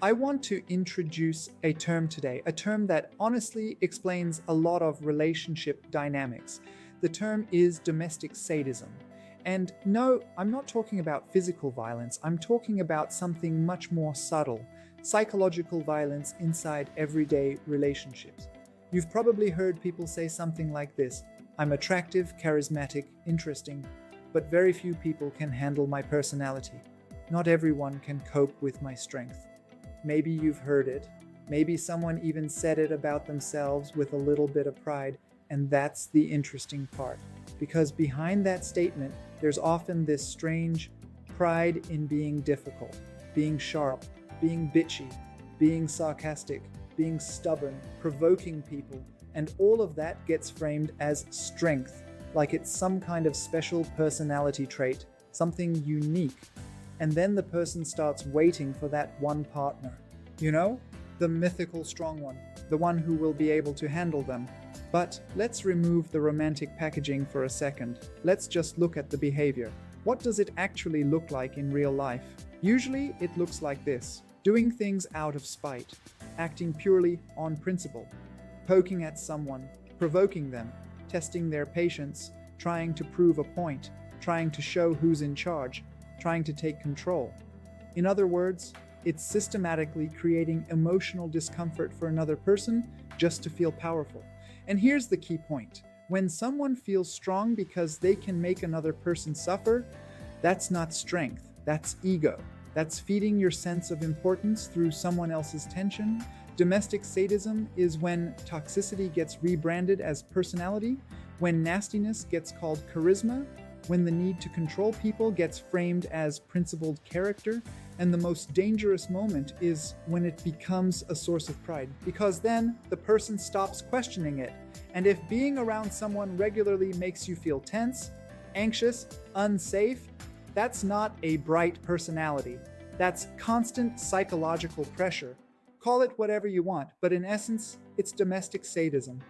I want to introduce a term today, a term that honestly explains a lot of relationship dynamics. The term is domestic sadism. And no, I'm not talking about physical violence, I'm talking about something much more subtle, psychological violence inside everyday relationships. You've probably heard people say something like this: I'm attractive, charismatic, interesting, but very few people can handle my personality. Not everyone can cope with my strength. Maybe you've heard it. Maybe someone even said it about themselves with a little bit of pride, and that's the interesting part. Because behind that statement, there's often this strange pride in being difficult, being sharp, being bitchy, being sarcastic, being stubborn, provoking people, and all of that gets framed as strength, like it's some kind of special personality trait, something unique. And then the person starts waiting for that one partner. You know, the mythical strong one, the one who will be able to handle them. But let's remove the romantic packaging for a second. Let's just look at the behavior. What does it actually look like in real life? Usually it looks like this: doing things out of spite, acting purely on principle, poking at someone, provoking them, testing their patience, trying to prove a point, trying to show who's in charge, trying to take control. In other words, it's systematically creating emotional discomfort for another person just to feel powerful. And here's the key point: when someone feels strong because they can make another person suffer, that's not strength, that's ego. That's feeding your sense of importance through someone else's tension. Domestic sadism is when toxicity gets rebranded as personality, when nastiness gets called charisma, when the need to control people gets framed as principled character, and the most dangerous moment is when it becomes a source of pride, because then the person stops questioning it. And if being around someone regularly makes you feel tense, anxious, unsafe, that's not a bright personality. That's constant psychological pressure. Call it whatever you want, but in essence, it's domestic sadism.